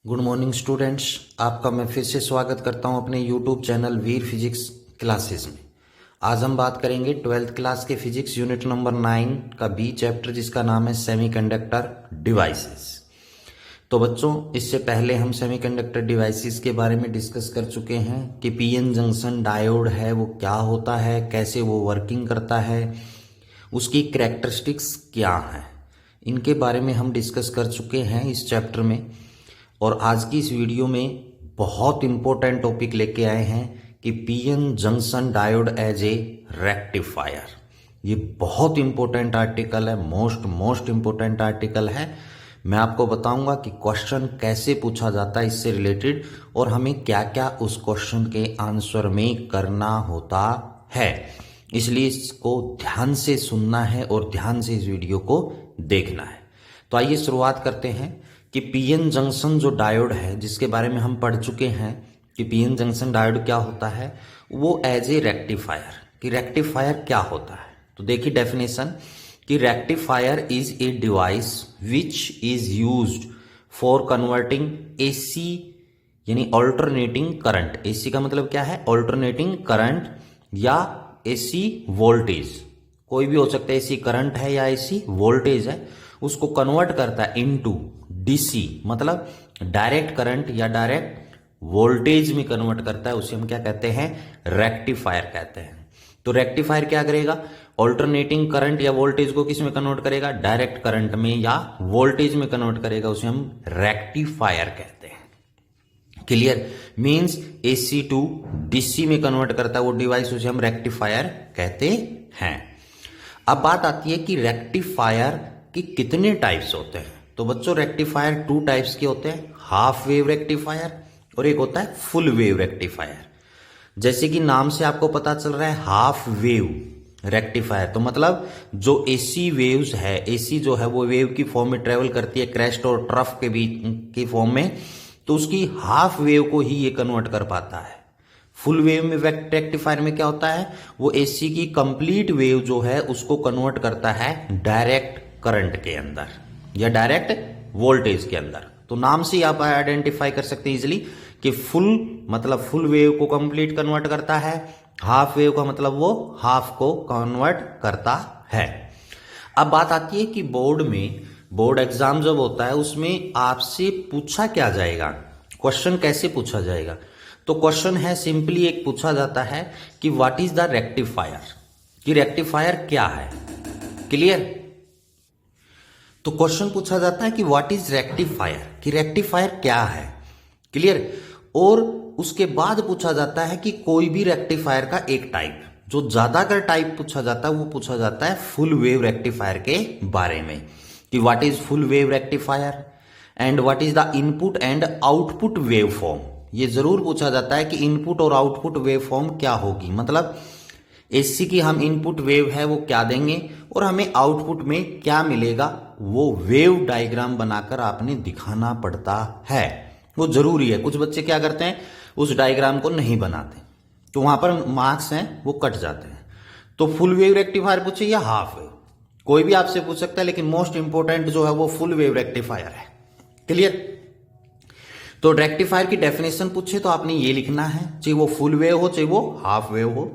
Good morning students, आपका मैं फिर से स्वागत करता हूं अपने यूट्यूब चैनल वीर फिजिक्स क्लासेस में। आज हम बात करेंगे 12th क्लास के फिजिक्स यूनिट नंबर 9 का बी चैप्टर, जिसका नाम है सेमीकंडक्टर डिवाइसेस। तो बच्चों, इससे पहले हम सेमीकंडक्टर डिवाइसेस के बारे में डिस्कस कर चुके हैं कि पीएन जंक्शन डायोड है वो क्या होता है, कैसे वो वर्किंग करता है, उसकी कैरेक्टरिस्टिक्स क्या हैं, इनके बारे में हम डिस्कस कर चुके हैं इस चैप्टर में। और आज की इस वीडियो में बहुत इंपॉर्टेंट टॉपिक लेके आए हैं कि PN junction diode as a rectifier. ये बहुत इंपॉर्टेंट आर्टिकल है, मोस्ट इंपॉर्टेंट आर्टिकल है। मैं आपको बताऊंगा कि क्वेश्चन कैसे पूछा जाता है इससे रिलेटेड, और हमें क्या क्या उस क्वेश्चन के आंसर में करना होता है। इसलिए इसको ध्यान से सुनना है और ध्यान से इस वीडियो को देखना है। तो आइए शुरुआत करते हैं कि पीएन जंक्शन जो डायोड है, जिसके बारे में हम पढ़ चुके हैं कि पीएन जंक्शन डायोड क्या होता है, वो एज ए रेक्टिफायर। कि रेक्टिफायर क्या होता है, तो देखिए डेफिनेशन कि rectifier is a device which is used for converting AC यानी ऑल्टरनेटिंग करंट। एसी का मतलब क्या है, ऑल्टरनेटिंग करंट या एसी वोल्टेज, कोई भी हो सकता है। एसी करंट है या एसी वोल्टेज है, उसको कन्वर्ट करता है इनटू डीसी, मतलब डायरेक्ट करंट या डायरेक्ट वोल्टेज में कन्वर्ट करता है। उसे हम क्या कहते हैं, रेक्टिफायर कहते हैं। तो रेक्टिफायर क्या करेगा, ऑल्टरनेटिंग करंट या वोल्टेज को किस में कन्वर्ट करेगा, डायरेक्ट करंट में या वोल्टेज में कन्वर्ट करेगा। उसे हम रेक्टिफायर कहते हैं। Clear, means AC to DC में कन्वर्ट करता है वो डिवाइस, उसे हम रेक्टिफायर कहते हैं। अब बात आती है कि रेक्टिफायर के कितने टाइप्स होते हैं। तो बच्चों, रेक्टिफायर 2 टाइप्स के होते हैं, हाफ वेव रेक्टिफायर और एक होता है फुल वेव रेक्टिफायर। जैसे कि नाम से आपको पता चल रहा है हाफ वेव रेक्टिफायर, तो मतलब जो एसी वेव्स है, एसी जो है वो वेव की फॉर्म में ट्रेवल करती है क्रेस्ट और ट्रफ के बीच की फॉर्म में, तो उसकी हाफ वेव को ही ये कन्वर्ट कर पाता है। फुल वेव में रेक्टिफायर में क्या होता है, वो एसी की कंप्लीट वेव जो है उसको कन्वर्ट करता है डायरेक्ट करंट के अंदर या डायरेक्ट वोल्टेज के अंदर। तो नाम से आप आइडेंटिफाई कर सकते हैं इजिली कि फुल मतलब फुल वेव को कंप्लीट कन्वर्ट करता है, हाफ वेव का मतलब वो हाफ को कन्वर्ट करता है। अब बात आती है कि बोर्ड एग्जाम जब होता है उसमें आपसे पूछा क्या जाएगा, क्वेश्चन कैसे पूछा जाएगा। तो क्वेश्चन है सिंपली एक पूछा जाता है कि व्हाट इज द रेक्टिफायर, कि रेक्टिफायर क्या है। क्लियर, तो क्वेश्चन पूछा जाता है कि व्हाट इज रेक्टिफायर, कि रेक्टिफायर क्या है। क्लियर, और उसके बाद पूछा जाता है कि कोई भी रेक्टिफायर का एक टाइप, जो ज्यादातर टाइप पूछा जाता है वो पूछा जाता है फुल वेव रेक्टिफायर के बारे में, कि what is full wave rectifier and what is the input and output wave form. ये जरूर पूछा जाता है कि इनपुट और आउटपुट वेव फॉर्म क्या होगी, मतलब एसी की हम इनपुट वेव है वो क्या देंगे और हमें आउटपुट में क्या मिलेगा, वो वेव डायग्राम बनाकर आपने दिखाना पड़ता है। वो जरूरी है। कुछ बच्चे क्या करते हैं, उस डायग्राम को नहीं बनाते, तो वहां पर मार्क्स हैं वो कट जाते हैं। तो फुल वेव रेक्टिफायर पूछे या हाफ वेव, कोई भी आपसे पूछ सकता है, लेकिन मोस्ट इंपोर्टेंट जो है वो फुल वेव रेक्टिफायर है। क्लियर, तो रेक्टिफायर की डेफिनेशन पूछे तो आपने ये लिखना है, चाहे वो फुल वेव हो चाहे वो हाफ वेव हो।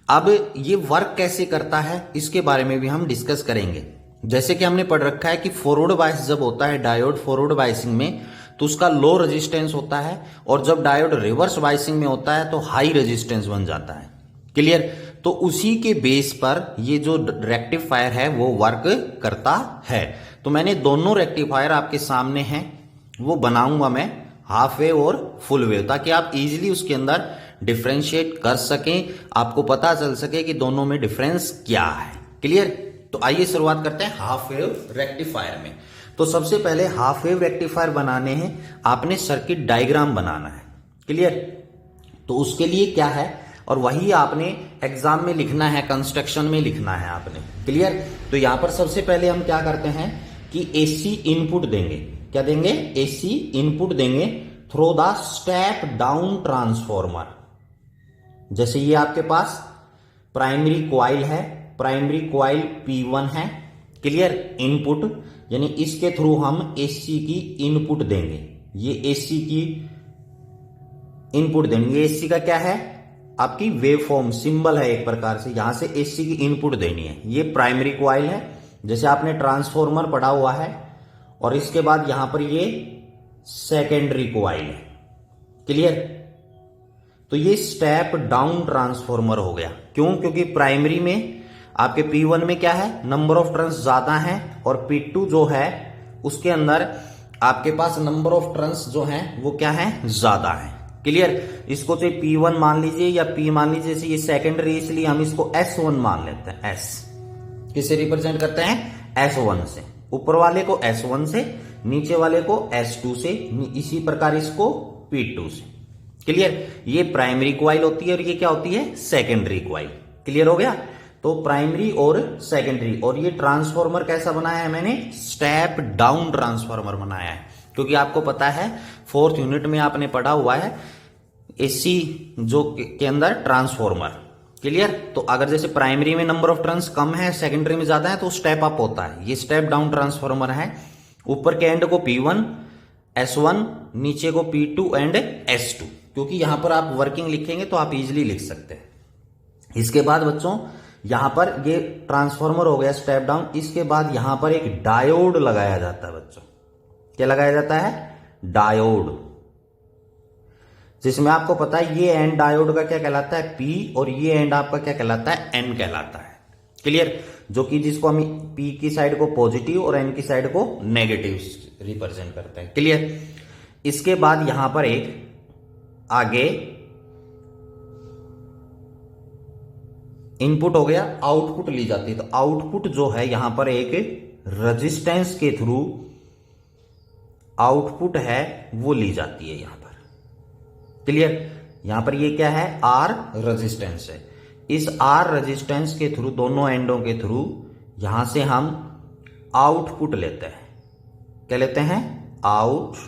अब ये वर्क कैसे करता है इसके बारे में भी हम डिस्कस करेंगे। जैसे कि हमने पढ़ रखा है कि फॉरवर्ड बायस जब होता है डायोड फॉरवर्ड बायसिंग में, तो उसका लो रेजिस्टेंस होता है, और जब डायोड रिवर्स बायसिंग में होता है तो हाई रेजिस्टेंस बन जाता है। क्लियर, तो उसी के बेस पर ये जो रेक्टिफायर है वो वर्क करता है। तो मैंने दोनों रेक्टिफायर आपके सामने हैं, वो बनाऊंगा मैं हाफ वेव और फुल वेव, ताकि आप इजीली उसके अंदर डिफरेंशिएट कर सकें, आपको पता चल सके कि दोनों में डिफरेंस क्या है। क्लियर, तो आइए शुरुआत करते हैं हाफ वेव रेक्टिफायर में। तो सबसे पहले हाफ वेव रेक्टिफायर बनाने हैं, आपने सर्किट डायग्राम बनाना है। क्लियर, तो उसके लिए क्या है, और वही आपने एग्जाम में लिखना है, कंस्ट्रक्शन में लिखना है आपने। क्लियर, तो यहां पर सबसे पहले हम क्या करते हैं कि एसी इनपुट देंगे। क्या देंगे, एसी इनपुट देंगे through the step down transformer. जैसे ये आपके पास प्राइमरी कॉइल है, प्राइमरी कॉइल P1 है। क्लियर, इनपुट यानी इसके थ्रू हम एसी की इनपुट देंगे, ये एसी की इनपुट देनी है। एसी का क्या है, आपकी वेव फॉर्म सिंबल है एक प्रकार से, यहां से एसी की इनपुट देनी है। ये प्राइमरी कॉइल है, जैसे आपने ट्रांसफॉर्मर पढ़ा हुआ है। और इसके बाद यहां पर ये सेकेंडरी कॉइल है। क्लियर? तो ये स्टेप डाउन ट्रांसफॉर्मर हो गया। क्यों? क्योंकि प्राइमरी में आपके P1 में क्या है, नंबर ऑफ टर्न्स ज्यादा है, और P2 जो है उसके अंदर आपके पास नंबर ऑफ टर्न्स जो है वो क्या है, ज्यादा है। क्लियर? इसको चाहे P1 मान लीजिए या P मान लीजिए, जैसे ये सेकेंडरी इसलिए हम इसको S1 मान लेते हैं। S किससे रिप्रेजेंट करते हैं, S1 से। ऊपर वाले को S1 से, नीचे वाले को S2 से, इसी प्रकार इसको P2 से। क्लियर? ये प्राइमरी कॉइल होती है और ये क्या होती है, सेकेंडरी कॉइल। क्लियर हो गया? तो प्राइमरी और सेकेंडरी। और ये ट्रांसफॉर्मर कैसा बनाया है मैंने, स्टेप डाउन ट्रांसफॉर्मर बनाया है। क्योंकि आपको पता है 4th यूनिट में आपने पढ़ा हुआ है एसी जो के अंदर ट्रांसफॉर्मर। क्लियर? तो अगर जैसे प्राइमरी में नंबर ऑफ टर्न्स कम है, सेकेंडरी में ज्यादा है, तो स्टेप अप होता है। ये स्टेप डाउन ट्रांसफॉर्मर है। ऊपर के एंड को P1 S1, नीचे को P2 एंड S2। क्योंकि यहां पर आप वर्किंग लिखेंगे तो आप इजिली लिख सकते हैं। इसके बाद बच्चों यहां पर ये ट्रांसफॉर्मर हो गया स्टेप डाउन। इसके बाद यहां पर एक डायोड लगाया जाता है बच्चों। क्या लगाया जाता है, डायोड, जिसमें आपको पता है ये एंड डायोड का क्या कहलाता है, P, और ये एंड आपका क्या कहलाता है, N कहलाता है। क्लियर? जो कि जिसको हम P की साइड को पॉजिटिव और N की साइड को नेगेटिव रिप्रेजेंट करते हैं। क्लियर? इसके बाद यहां पर एक आगे इनपुट हो गया, आउटपुट ली जाती है। तो आउटपुट जो है यहां पर एक रेजिस्टेंस के थ्रू आउटपुट है वो ली जाती है यहां पर। क्लियर? यहां पर ये क्या है, R रेजिस्टेंस है। इस R रेजिस्टेंस के थ्रू, दोनों एंडों के थ्रू यहां से हम आउटपुट लेते हैं। क्या लेते हैं, आउटपुट।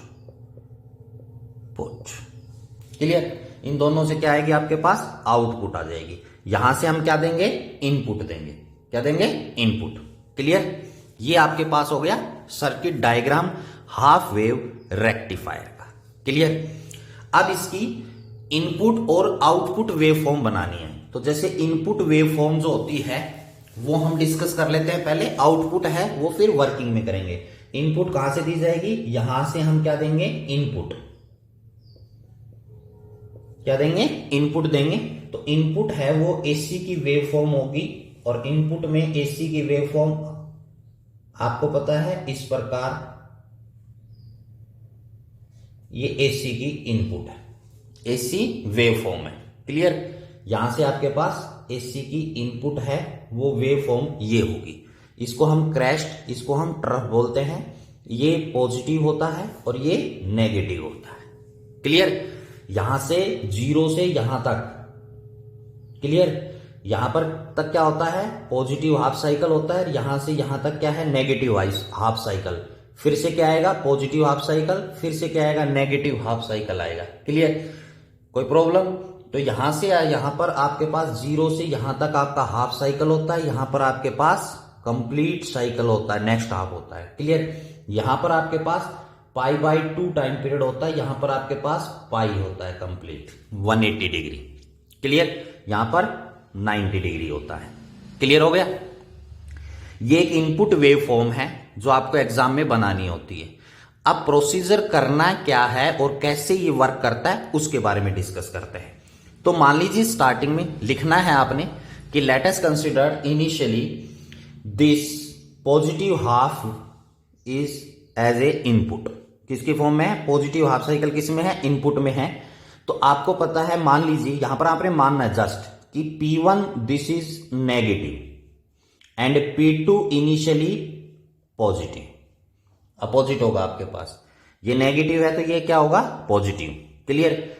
क्लियर? इन दोनों से क्या आएगी आपके पास, आउटपुट आ जाएगी। यहां से हम क्या देंगे, इनपुट देंगे। क्या देंगे, इनपुट। क्लियर? ये आपके पास हो गया circuit diagram half wave rectifier का। क्लियर? अब इसकी इनपुट और आउटपुट वेव फॉर्म बनानी है। तो जैसे इनपुट वेव फॉर्म जो होती है वो हम डिस्कस कर लेते हैं पहले। आउटपुट है वो फिर वर्किंग में करेंगे। इनपुट कहां से दी जाएगी, यहां से हम क्या देंगे, इनपुट। क्या देंगे, इनपुट देंगे। तो इनपुट है वो एसी की वेव फॉर्म होगी, और इनपुट में एसी की वेव फॉर्म आपको पता है इस प्रकार, ये एसी की इनपुट है, एसी वेव फॉर्म है। क्लियर? यहां से आपके पास एसी की इनपुट है, वो वेव फॉर्म ये होगी। इसको हम क्रेस्ट, इसको हम ट्रफ बोलते हैं। ये पॉजिटिव होता है और ये नेगेटिव होता है। क्लियर? यहां से 0 से यहां तक। क्लियर? यहां पर तक क्या होता है, पॉजिटिव हाफ साइकिल होता है। यहां से यहां तक क्या है, नेगेटिव हाफ साइकिल। फिर से क्या आएगा, पॉजिटिव हाफ साइकिल। फिर से क्या आएगा, नेगेटिव हाफ साइकिल आएगा। क्लियर? कोई प्रॉब्लम? तो यहां से यहां पर आपके पास 0 से यहां तक आपका हाफ साइकिल होता है। यहां पर आपके पास कंप्लीट साइकिल होता है, नेक्स्ट हाफ होता है। क्लियर? यहां पर आपके पास π/2 टाइम पीरियड होता है। यहां पर आपके पास पाई होता है कंप्लीट 180 डिग्री। क्लियर? यहां पर 90 डिग्री होता है। क्लियर हो गया? ये एक इनपुट वेव फॉर्म है जो आपको एग्जाम में बनानी होती है। अब प्रोसीजर करना क्या है और कैसे ये वर्क करता है उसके बारे में डिस्कस करते हैं। तो मान लीजिए स्टार्टिंग में लिखना है आपने कि let us consider initially this positive half is as a input. किसकी फॉर्म में है, पॉजिटिव हाफ साइकिल किस में है, इनपुट में है। तो आपको पता है, मान लीजिए यहां पर आपने मानना है जस्ट कि P1 this is negative and P2 initially positive. Opposite होगा आपके पास, ये नेगेटिव है तो ये क्या होगा, पॉजिटिव। क्लियर?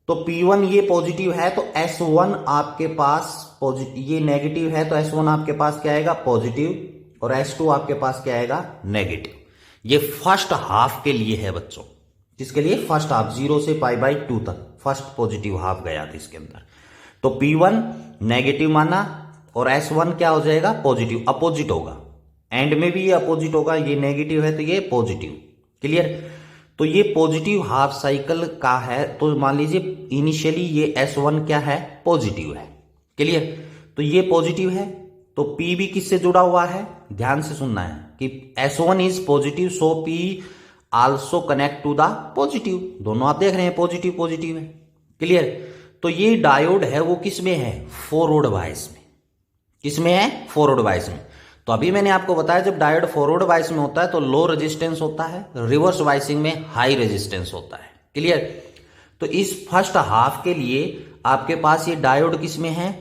तो P1 ये पॉजिटिव है तो S1 आपके पास पॉजिटिव, ये नेगेटिव है तो S1 आपके पास क्या आएगा, पॉजिटिव, और S2 आपके पास क्या आएगा, नेगेटिव। ये फर्स्ट हाफ के लिए है बच्चों। किसके लिए, फर्स्ट हाफ, 0 से π/2 तक फर्स्ट पॉजिटिव हाफ गया था इसके अंदर। तो P1 नेगेटिव माना और S1 क्या हो जाएगा, पॉजिटिव, अपोजिट होगा। एंड में भी ये अपोजिट होगा, ये नेगेटिव है तो ये पॉजिटिव। क्लियर? तो ये पॉजिटिव हाफ साइकिल का है। तो मान लीजिए इनिशियली ये S1 क्या है, पॉजिटिव है। क्लियर। तो ये पॉजिटिव है, तो P भी किससे जुड़ा हुआ है, ध्यान से सुनना है कि S1 is positive, so P also connect to the positive. दोनों आप देख रहे हैं पॉजिटिव पॉजिटिव है। क्लियर। तो ये डायोड है वो किस में है, फॉरवर्ड बायस में। किस में है, फॉरवर्ड बायस में। तो अभी मैंने आपको बताया जब डायोड फॉरवर्ड बायस में होता है तो लो रेजिस्टेंस होता है, रिवर्स बायसिंग में हाई रेजिस्टेंस होता है। क्लियर। तो इस फर्स्ट हाफ के लिए आपके पास ये डायोड किस में है,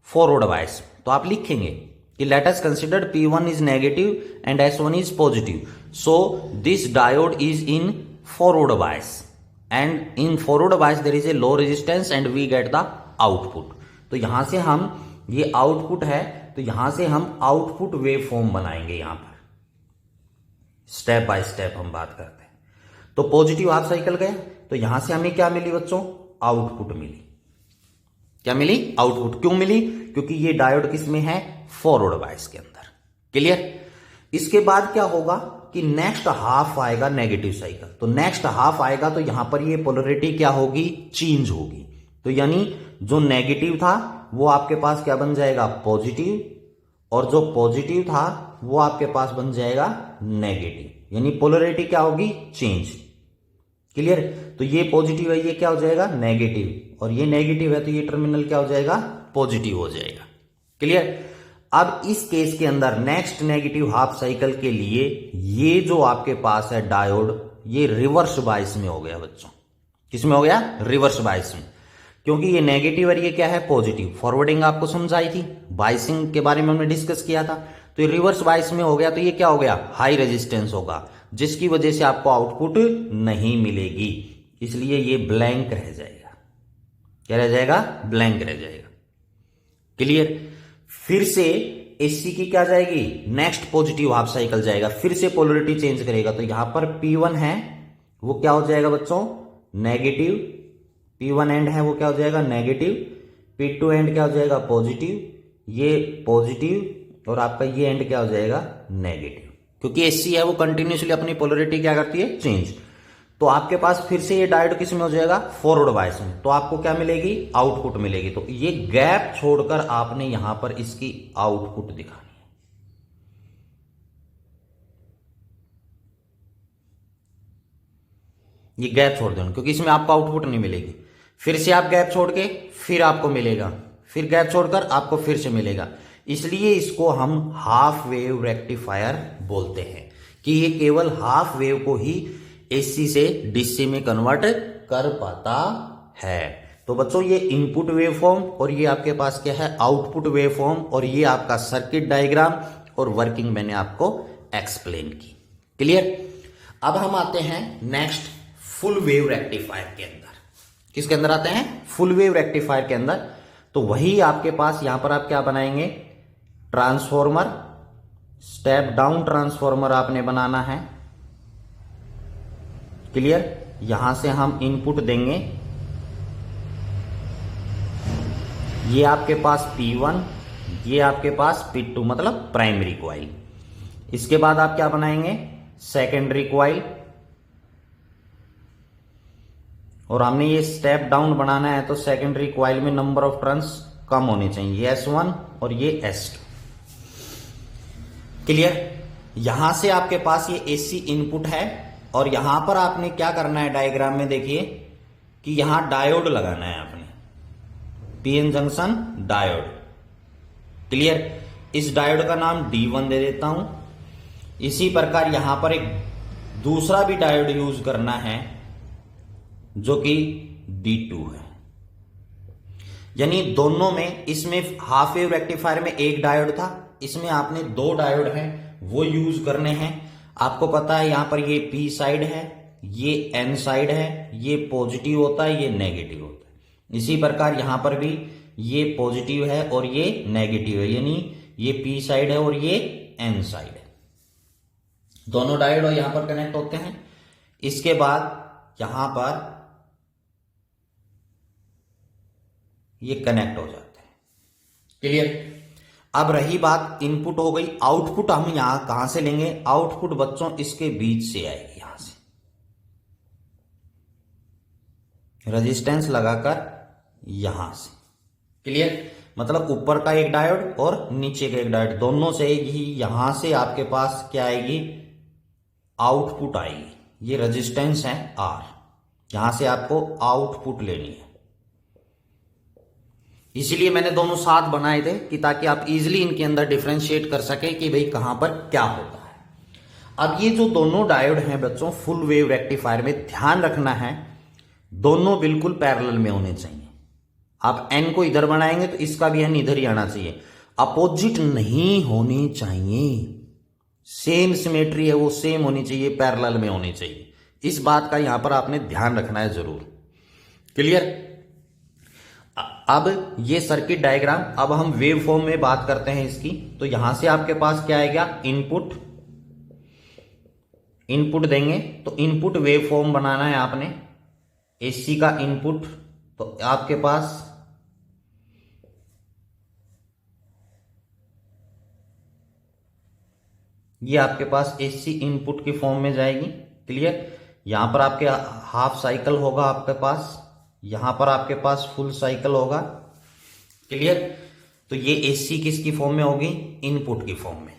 फॉरवर्ड बायस। तो आप लिखेंगे कि let us consider P1 is negative and S1 is positive, so this diode is in forward bias and in forward bias there is a low resistance and we get the output. तो यहां से हम, ये output है, तो यहां से हम आउटपुट वेव फॉर्म बनाएंगे। यहां पर स्टेप बाय स्टेप हम बात करते हैं। तो पॉजिटिव हाफ साइकिल गया, तो यहां से हमें क्या मिली बच्चों, आउटपुट मिली। क्या मिली, आउटपुट। क्यों मिली, क्योंकि ये डायोड किस में है, फॉरवर्ड बायस के अंदर। क्लियर। इसके बाद क्या होगा कि नेक्स्ट हाफ आएगा नेगेटिव साइकिल। तो नेक्स्ट हाफ आएगा तो यहां पर ये पोलरिटी क्या होगी, चेंज होगी। तो यानी जो नेगेटिव था वो आपके पास क्या बन जाएगा, पॉजिटिव, और जो पॉजिटिव था वो आपके पास बन जाएगा नेगेटिव, यानी पोलरिटी क्या होगी, चेंज। क्लियर। तो ये पॉजिटिव है, ये क्या हो जाएगा, नेगेटिव, और ये नेगेटिव है तो ये टर्मिनल क्या हो जाएगा, पॉजिटिव हो जाएगा। क्लियर। अब इस केस के अंदर नेक्स्ट नेगेटिव हाफ साइकिल के लिए ये जो आपके पास है डायोड, ये रिवर्स बायस में हो गया बच्चों। किसमें हो गया, रिवर्स बायस में, क्योंकि ये नेगेटिव और ये क्या है, पॉजिटिव। फॉरवर्डिंग आपको समझाई थी, बायसिंग के बारे में हमने डिस्कस किया था। तो ये रिवर्स बायस में हो गया, तो ये क्या हो गया, हाई रेजिस्टेंस होगा, जिसकी वजह से आपको आउटपुट नहीं मिलेगी, इसलिए ये ब्लैंक रह जाएगा। क्या रह जाएगा, ब्लैंक रह जाएगा। क्लियर। फिर से एसी की क्या जाएगी, नेक्स्ट पॉजिटिव हाफ साइकिल जाएगा, फिर से पोलरिटी चेंज करेगा। तो यहां पर P1 है वो क्या हो जाएगा बच्चों, नेगेटिव। P1 एंड है वो क्या हो जाएगा, नेगेटिव। P2 एंड क्या हो जाएगा, पॉजिटिव। ये पॉजिटिव और आपका ये एंड क्या हो जाएगा, नेगेटिव, क्योंकि एसी है वो कंटिन्यूसली अपनी पोलरिटी क्या करती है, चेंज। तो आपके पास फिर से ये डायोड किस में हो जाएगा, फॉरवर्ड बायस में। तो आपको क्या मिलेगी, आउटपुट मिलेगी। तो ये गैप छोड़कर आपने यहां पर इसकी आउटपुट दिखानी है। ये गैप छोड़ देना, क्योंकि इसमें आपको आउटपुट नहीं मिलेगी। फिर से आप गैप छोड़ के फिर आपको मिलेगा, फिर गैप छोड़कर आपको फिर से मिलेगा। इसलिए इसको हम हाफ वेव रेक्टिफायर बोलते हैं कि ये केवल हाफ वेव को ही एसी से डीसी में कन्वर्ट कर पाता है। तो बच्चों ये इनपुट वेवफॉर्म और ये आपके पास क्या है, आउटपुट वेवफॉर्म, और ये आपका सर्किट डायग्राम और वर्किंग मैंने आपको एक्सप्लेन की। क्लियर। अब हम आते हैं नेक्स्ट फुल वेव रेक्टिफायर के अंदर। किसके अंदर आते हैं, फुल वेव रेक्टिफायर के अंदर। तो वही आपके पास यहां पर आप क्या बनाएंगे, ट्रांसफॉर्मर, स्टेप डाउन ट्रांसफॉर्मर आपने बनाना है। क्लियर। यहां से हम इनपुट देंगे, ये आपके पास P1, ये आपके पास P2 मतलब प्राइमरी कॉइल। इसके बाद आप क्या बनाएंगे, सेकेंडरी कॉइल, और हमने ये स्टेप डाउन बनाना है तो सेकेंडरी कॉइल में नंबर ऑफ टर्न्स कम होने चाहिए, S1 और ये S2। क्लियर। यहां से आपके पास ये AC इनपुट है, और यहां पर आपने क्या करना है, डायग्राम में देखिए कि यहां डायोड लगाना है आपने, पीएन जंक्शन डायोड। क्लियर। इस डायोड का नाम D1 दे देता हूं। इसी प्रकार यहां पर एक दूसरा भी डायोड यूज करना है जो कि D2 है। यानी दोनों में, इसमें हाफ वेव रेक्टिफायर में एक डायोड था, इसमें आपने दो डायोड हैं वो यूज करने हैं। आपको पता है यहां पर ये P साइड है, ये N साइड है, ये पॉजिटिव होता है, ये नेगेटिव होता है। इसी प्रकार यहां पर भी ये पॉजिटिव है और ये नेगेटिव है, यानी ये P साइड है और ये N साइड है। दोनों डायोड यहां पर कनेक्ट होते हैं। इसके बाद यहां पर ये कनेक्ट हो जाते हैं। क्लियर। अब रही बात, इनपुट हो गई, आउटपुट हम यहां कहां से लेंगे, आउटपुट बच्चों इसके बीच से आएगी, यहां से। रेजिस्टेंस लगाकर यहां से। क्लियर? मतलब ऊपर का एक डायोड और नीचे का एक डायोड, दोनों से ही यहां से आपके पास क्या आएगी, आउटपुट आएगी। ये रेजिस्टेंस है R, यहां से आपको आउटपुट लेनी है। इसीलिए मैंने दोनों साथ बनाए थे कि ताकि आप इजीली इनके अंदर डिफरेंशिएट कर सके कि भाई कहां पर क्या होता है। अब ये जो दोनों डायोड हैं बच्चों फुल वेव रेक्टिफायर में, ध्यान रखना है दोनों बिल्कुल पैरेलल में होने चाहिए। आप N को इधर बनाएंगे तो इसका भी N इधर ही आना चाहिए, अपोजिट नहीं होनी चाहिए। सेम सिमेट्री है वो सेम होनी चाहिए, पैरेलल में होनी चाहिए। इस बात का यहां पर आपने ध्यान रखना है जरूर। क्लियर? अब ये सर्किट डायग्राम, अब हम वेव फॉर्म में बात करते हैं इसकी। तो यहां से आपके पास क्या आएगा, इनपुट देंगे। तो इनपुट वेव फॉर्म बनाना है आपने, एसी का इनपुट। तो आपके पास ये आपके पास एसी इनपुट की फॉर्म में जाएगी। क्लियर? यहां पर आपके हाफ साइकिल होगा आपके पास, यहां पर आपके पास फुल साइकिल होगा। क्लियर? तो ये एसी किसकी फॉर्म में होगी, इनपुट की फॉर्म में।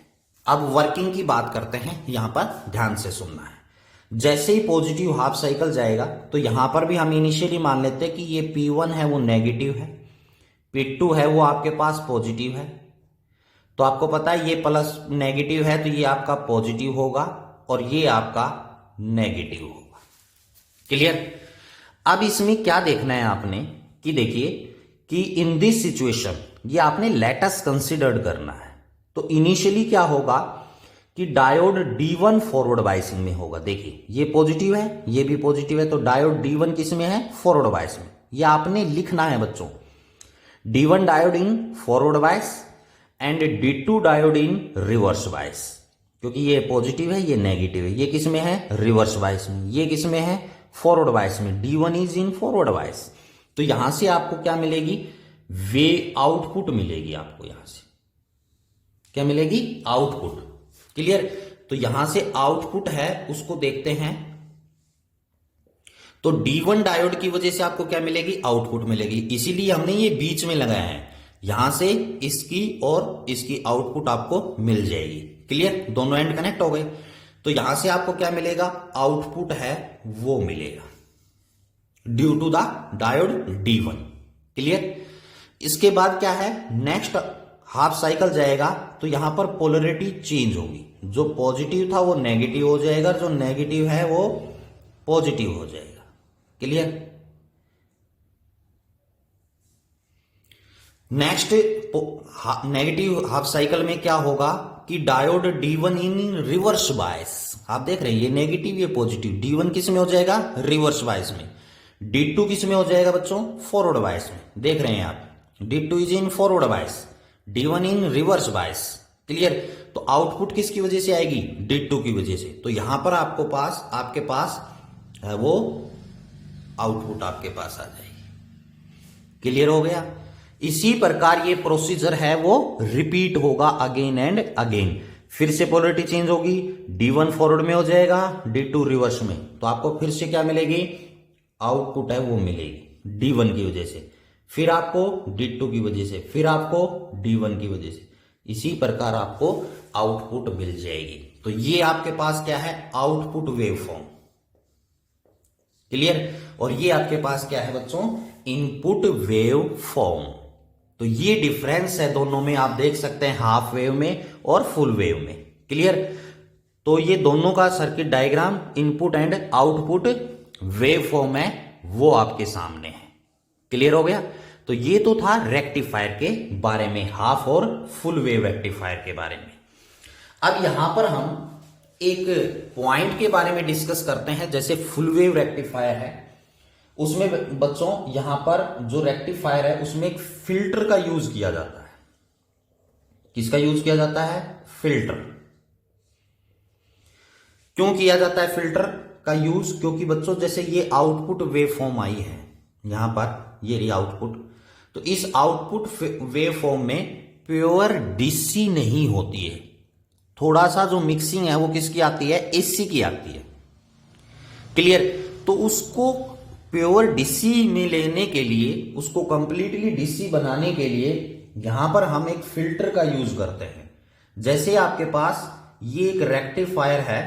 अब वर्किंग की बात करते हैं, यहां पर ध्यान से सुनना है। जैसे ही पॉजिटिव हाफ साइकिल जाएगा तो यहां पर भी हम इनिशियली मान लेते हैं कि ये P1 है वो नेगेटिव है, P2 है वो आपके पास पॉजिटिव है। तो आपको पता है ये प्लस नेगेटिव है तो ये आपका पॉजिटिव होगा और ये आपका नेगेटिव होगा। क्लियर? अब इसमें क्या देखना है आपने कि देखिए कि इन दिस सिचुएशन ये आपने लेटस कंसिडर्ड करना है। तो इनिशियली क्या होगा कि डायोड D1 फॉरवर्ड बायसिंग में होगा। देखिए ये पॉजिटिव है ये भी पॉजिटिव है, तो डायोड D1 किस में है, फॉरवर्ड बायस में। ये आपने लिखना है बच्चों, D1 diode in forward bias and D2 diode in reverse bias. क्योंकि ये पॉजिटिव है ये नेगेटिव है, ये किस में है, रिवर्स बायस में, ये किस में है, फॉरवर्ड बायस में। D1 इज इन फॉरवर्ड बायस। तो यहां से आपको क्या मिलेगी, वे आउटपुट मिलेगी। आपको यहां से क्या मिलेगी, आउटपुट। क्लियर? तो यहां से आउटपुट है उसको देखते हैं। तो D1 डायोड की वजह से आपको क्या मिलेगी, आउटपुट मिलेगी। इसीलिए हमने ये बीच में लगाया है, यहां से इसकी और इसकी आउटपुट आपको मिल जाएगी। क्लियर? दोनों एंड कनेक्ट हो गए। तो यहां से आपको क्या मिलेगा, आउटपुट है वो मिलेगा due to the diode D1। Clear? इसके बाद क्या है, नेक्स्ट हाफ साइकिल जाएगा तो यहां पर पोलरिटी चेंज होगी। जो पॉजिटिव था वो नेगेटिव हो जाएगा, जो नेगेटिव है वो पॉजिटिव हो जाएगा। Clear? Next negative half cycle में क्या होगा कि डायोड D1 इन रिवर्स बायस। आप देख रहे हैं ये नेगेटिव ये पॉजिटिव, D1 किस में हो जाएगा, रिवर्स बायस में। D2 किस में हो जाएगा बच्चों, फॉरवर्ड बायस में। देख रहे हैं आप, D2 is in forward bias, D1 in reverse bias. Clear? तो आउटपुट किसकी वजह से आएगी, D2 की वजह से। तो यहां पर आपके पास है वो आउटपुट आपके पास आ जाएगी। क्लियर हो गया? इसी प्रकार ये प्रोसीजर है वो रिपीट होगा अगेन एंड अगेन। फिर से पोलरिटी चेंज होगी, D1 फॉरवर्ड में हो जाएगा, D2 रिवर्स में। तो आपको फिर से क्या मिलेगी, आउटपुट है वो मिलेगी D1 की वजह से, फिर आपको D2 की वजह से, फिर आपको D1 की वजह से। इसी प्रकार आपको आउटपुट मिल जाएगी। तो ये आपके पास क्या है, आउटपुट वेवफॉर्म। क्लियर? और ये आपके पास क्या है बच्चों, इनपुट वेव फॉर्म। तो ये डिफरेंस है दोनों में, आप देख सकते हैं हाफ वेव में और फुल वेव में। क्लियर? तो ये दोनों का circuit diagram, input and output wave form है वो आपके सामने है। क्लियर हो गया? तो ये तो था रेक्टिफायर के बारे में, हाफ और फुल वेव रेक्टिफायर के बारे में। अब यहां पर हम एक पॉइंट के बारे में डिस्कस करते हैं। जैसे फुल वेव रेक्टिफायर है उसमें बच्चों यहां पर जो रेक्टिफायर है उसमें एक फिल्टर का यूज किया जाता है। किसका यूज किया जाता है, फिल्टर। क्यों किया जाता है फिल्टर का यूज, क्योंकि बच्चों जैसे ये आउटपुट वेव फॉर्म आई है यहां पर, ये रही आउटपुट। तो इस आउटपुट वेव फॉर्म में प्योर डीसी नहीं होती है, थोड़ा सा जो मिक्सिंग है वो किसकी आती है, एसी की आती है। क्लियर? तो उसको प्योर डीसी में लेने के लिए, उसको कंप्लीटली डीसी बनाने के लिए यहां पर हम एक फिल्टर का यूज करते हैं। जैसे आपके पास ये एक रेक्टिफायर है,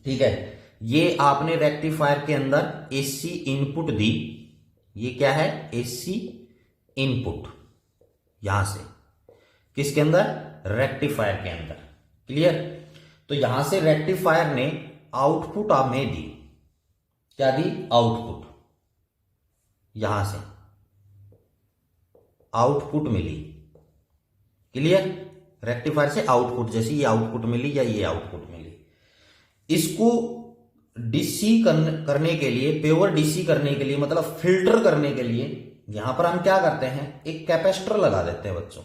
ठीक है, ये आपने रेक्टिफायर के अंदर एसी इनपुट दी, ये क्या है, एसी इनपुट, यहां से किसके अंदर, रेक्टिफायर के अंदर, क्लियर। तो यहां से रेक्टिफायर ने आउटपुट हमें दी, क्या दी, आउटपुट, यहां से आउटपुट मिली, क्लियर। रेक्टिफायर से आउटपुट, जैसे ये आउटपुट मिली या ये आउटपुट मिली, इसको डीसी करने के लिए, प्योर डीसी करने के लिए, मतलब फिल्टर करने के लिए यहां पर हम क्या करते हैं, एक कैपेसिटर लगा देते हैं बच्चों,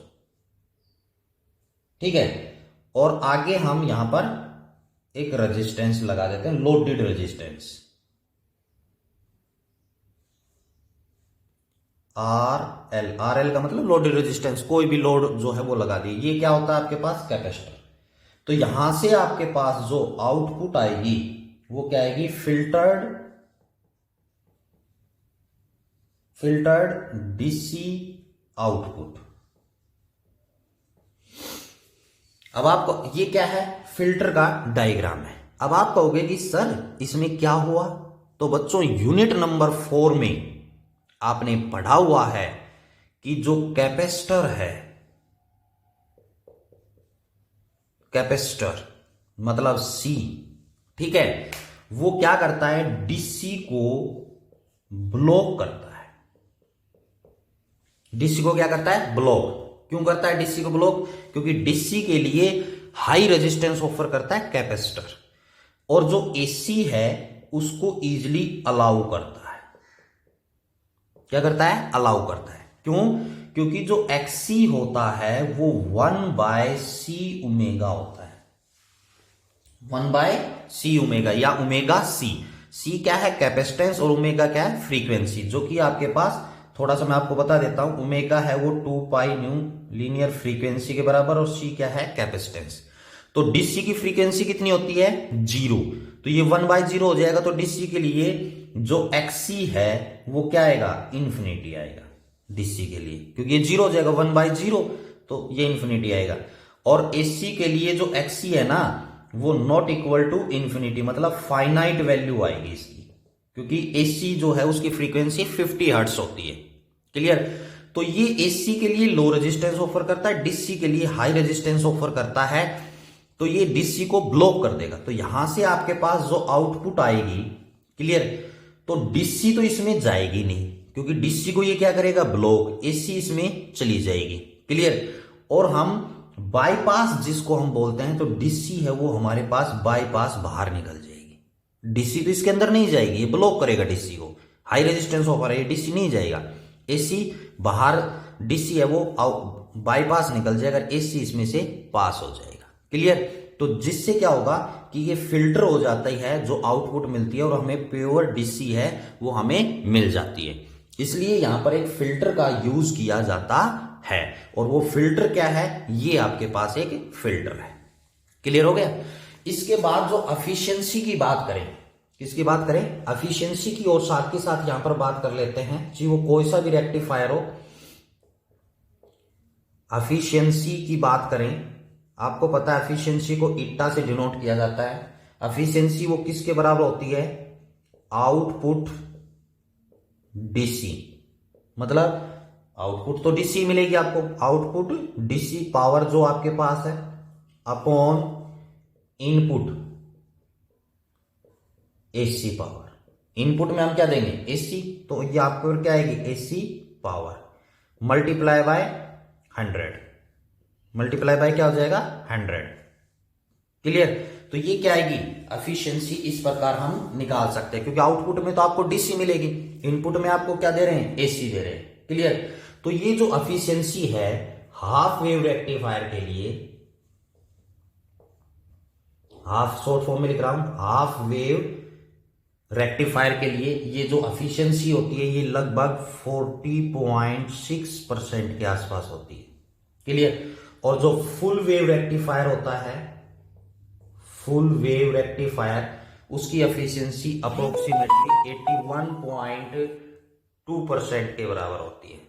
ठीक है। और आगे हम यहां पर एक रेजिस्टेंस लगा देते हैं, लोडेड रेजिस्टेंस, आर एल का मतलब लोडेड रेजिस्टेंस, कोई भी लोड जो है वो लगा दी। ये क्या होता है आपके पास, कैपेसिटर। तो यहां से आपके पास जो आउटपुट आएगी वो क्या आएगी, फिल्टर्ड डीसी आउटपुट। अब आपको ये क्या है, फिल्टर का डायग्राम है। अब आप कहोगे कि सर इसमें क्या हुआ, तो बच्चों यूनिट नंबर 4 में आपने पढ़ा हुआ है कि जो कैपेसिटर है, कैपेसिटर मतलब सी, ठीक है, वो क्या करता है, डीसी को ब्लॉक करता है। डीसी को क्या करता है, ब्लॉक। क्यों करता है डीसी को ब्लॉक, क्योंकि डीसी के लिए हाई रेजिस्टेंस ऑफर करता है कैपेसिटर, और जो एसी है उसको इजिली अलाउ करता है। क्या करता है, अलाउ करता है। क्यों, क्योंकि जो एक्सी होता है वो 1/c ओमेगा होता है, 1/c ओमेगा या ओमेगा सी। सी क्या है, कैपेसिटेंस, और ओमेगा क्या है, फ्रीक्वेंसी, जो कि आपके पास थोड़ा सा मैं आपको बता देता हूं, ओमेगा है वो 2π न्यू लीनियर फ्रीक्वेंसी के बराबर, और सी क्या है, कैपेसिटेंस। तो डीसी की फ्रीक्वेंसी कितनी होती है, 0, तो ये 1/0 हो जाएगा। तो डीसी के लिए जो एक्सी है वो क्या आएगा, इंफिनिटी आएगा डीसी के लिए, क्योंकि ये 0 हो जाएगा, 1/0, तो ये इंफिनिटी आएगा। और एसी के लिए जो एक्सी है ना, वो नॉट इक्वल टू इंफिनिटी, मतलब फाइनाइट वैल्यू आएगी इसकी, क्योंकि एसी जो है उसकी फ्रीक्वेंसी 50 हर्ट्ज होती है, क्लियर। तो ये एसी के लिए लो रेजिस्टेंस ऑफर करता है, डीसी के लिए हाई रेजिस्टेंस ऑफर करता है, तो ये डीसी को ब्लॉक कर देगा। तो यहां से आपके पास जो आउटपुट आएगी, क्लियर, तो डीसी तो इसमें जाएगी नहीं, क्योंकि डीसी को ये क्या करेगा, ब्लॉक, एसी इसमें चली जाएगी, क्लियर। और हम बाईपास जिसको हम बोलते हैं, तो डीसी है वो हमारे पास बाईपास बाहर निकल जाएगी, डीसी तो इसके अंदर नहीं जाएगी, ये ब्लॉक करेगा डीसी को, हाई रेजिस्टेंस ऑफर है, डीसी नहीं जाएगा, एसी बाहर, डीसी है वो बाईपास निकल जाएगा, एसी इसमें से पास हो जाएगा, क्लियर। तो जिससे क्या होगा कि ये फिल्टर हो जाता है, जो आउटपुट मिलती है, और हमें प्योर डीसी है वो हमें मिल जाती है। इसलिए यहां पर एक फिल्टर का यूज किया जाता है, और वो फिल्टर क्या है, ये आपके पास एक फिल्टर है, क्लियर हो गया। इसके बाद जो एफिशिएंसी की बात करें, किसकी बात करें, एफिशिएंसी की, और साथ के साथ यहां पर बात कर लेते हैं जी, वो कोई सा भी रेक्टिफायर हो, एफिशिएंसी की बात करें, आपको पता है एफिशिएंसी को ईटा से डिनोट किया जाता है। एफिशिएंसी वो किसके बराबर होती है, आउटपुट डीसी, मतलब आउटपुट तो डीसी मिलेगी आपको, आउटपुट डीसी पावर जो आपके पास है upon input AC power. Input में हम क्या देंगे, एसी, तो ये आपको क्या आएगी, AC power multiply by 100, multiply by क्या हो जाएगा, 100, क्लियर। तो ये क्या आएगी, एफिशिएंसी इस प्रकार हम निकाल सकते हैं, क्योंकि आउटपुट में तो आपको डीसी मिलेगी, इनपुट में आपको क्या दे रहे हैं, एसी दे रहे हैं, क्लियर। तो ये जो एफिशिएंसी है हाफ वेव रेक्टिफायर के लिए, हाफ शॉर्ट फॉर्म में लिख रहा हूं, हाफ वेव रेक्टिफायर के लिए ये जो एफिशिएंसी होती है ये लगभग 40.6% के आसपास होती है, क्लियर। और जो फुल वेव रेक्टिफायर होता है, फुल वेव रेक्टिफायर, उसकी एफिशिएंसी अप्रोक्सीमेटली 81.2% के बराबर होती है।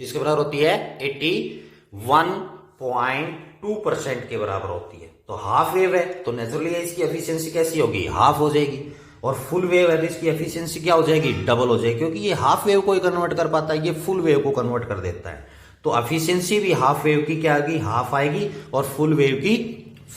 किसके बराबर होती है? 81.2% के बराबर होती है। तो हाफ वेव है तो नेचुरली इसकी एफिशिएंसी कैसी होगी? हाफ हो जाएगी। और फुल वेव है तो इसकी एफिशिएंसी क्या हो जाएगी? डबल हो जाएगी, क्योंकि ये हाफ वेव को ही कन्वर्ट कर पाता है, ये फुल वेव को कन्वर्ट कर देता है। तो एफिशिएंसी भी हाफ वेव की क्या आएगी? हाफ आएगी, और फुल वेव की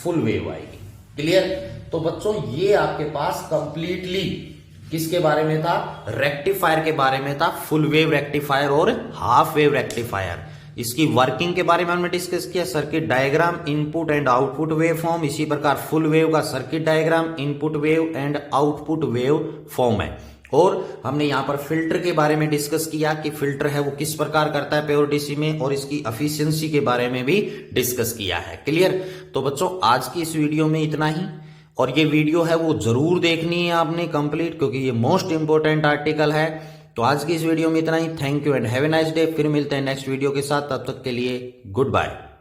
फुल वेव आएगी। क्लियर? तो बच्चों ये आपके पास कंप्लीटली किसके बारे में था? रेक्टिफायर के बारे में था, फुल वेव रेक्टिफायर और हाफ वेव रेक्टिफायर। इसकी वर्किंग के बारे में हमने डिस्कस किया, circuit diagram, input and output wave form. इसी प्रकार फुल वेव का circuit diagram, input wave and output wave form है। और हमने यहां पर फिल्टर के बारे में डिस्कस किया कि फिल्टर है वो किस प्रकार करता है प्योर डीसी में, और इसकी एफिशिएंसी के बारे में भी डिस्कस किया है। क्लियर? तो बच्चों आज की इस वीडियो में इतना ही, और ये वीडियो है वो जरूर देखनी है आपने कंप्लीट, क्योंकि ये मोस्ट इंपोर्टेंट आर्टिकल है। तो आज की इस वीडियो में इतना ही। Thank you and have a nice day. फिर मिलते हैं नेक्स्ट वीडियो के साथ, तब तक के लिए गुड बाय।